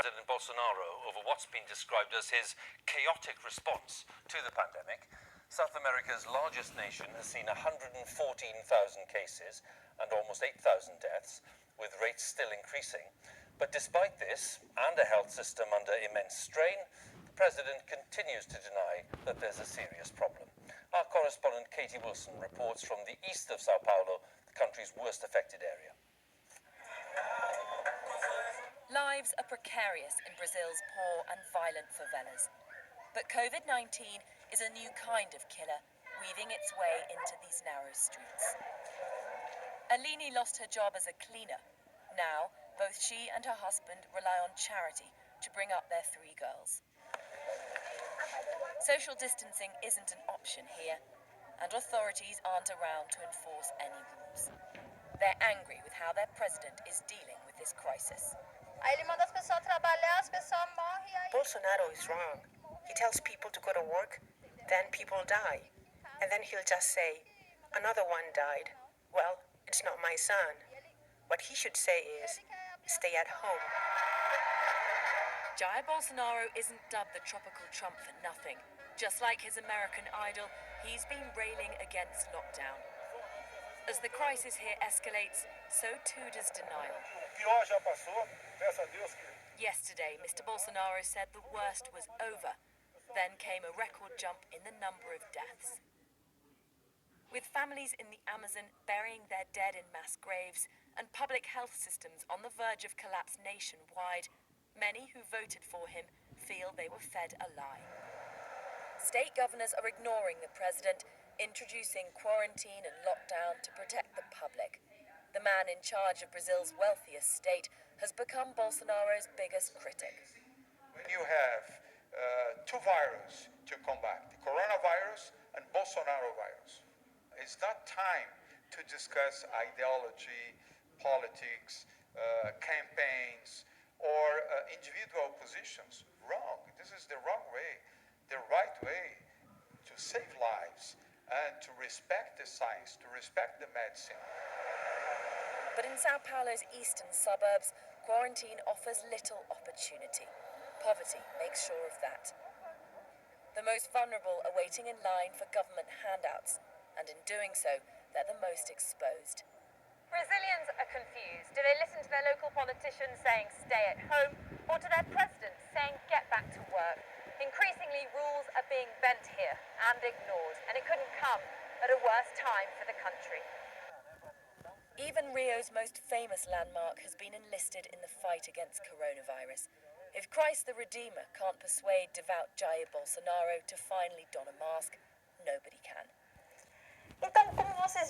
President Bolsonaro over what's been described as his chaotic response to the pandemic. South America's largest nation has seen 114,000 cases and almost 8,000 deaths, with rates still increasing. But despite this, and a health system under immense strain, the President continues to deny that there's a serious problem. Our correspondent Katie Wilson reports from the east of Sao Paulo, the country's worst affected area. Lives are precarious in Brazil's poor and violent favelas. But COVID-19 is a new kind of killer, weaving its way into these narrow streets. Aline lost her job as a cleaner. Now, both she and her husband rely on charity to bring up their 3 girls. Social distancing isn't an option here, and authorities aren't around to enforce any rules. They're angry with how their president is dealing with this crisis. Bolsonaro is wrong. He tells people to go to work, then people die. And then he'll just say, another one died. Well, it's not my son. What he should say is, stay at home. Jair Bolsonaro isn't dubbed the tropical Trump for nothing. Just like his American idol, he's been railing against lockdown. As the crisis here escalates, so too does denial. Yesterday, Mr. Bolsonaro said the worst was over. Then came a record jump in the number of deaths. With families in the Amazon burying their dead in mass graves and public health systems on the verge of collapse nationwide, many who voted for him feel they were fed a lie. State governors are ignoring the president, introducing quarantine and lockdown to protect the public. The man in charge of Brazil's wealthiest state has become Bolsonaro's biggest critic. When you have 2 viruses to combat, the coronavirus and Bolsonaro virus, it's not time to discuss ideology, politics, campaigns, or individual positions. Wrong. This is the wrong way. The right way to save lives and to respect the science, to respect the medicine. But in Sao Paulo's eastern suburbs, quarantine offers little opportunity. Poverty makes sure of that. The most vulnerable are waiting in line for government handouts, and in doing so, they're the most exposed. Brazilians are confused. Do they listen to their local politicians saying stay at home, or to their president saying get back to work? Increasingly, rules are being bent here and ignored, and it couldn't come at a worse time for the country. Even Rio's most famous landmark has been enlisted in the fight against coronavirus. If Christ the Redeemer can't persuade devout Jair Bolsonaro to finally don a mask, nobody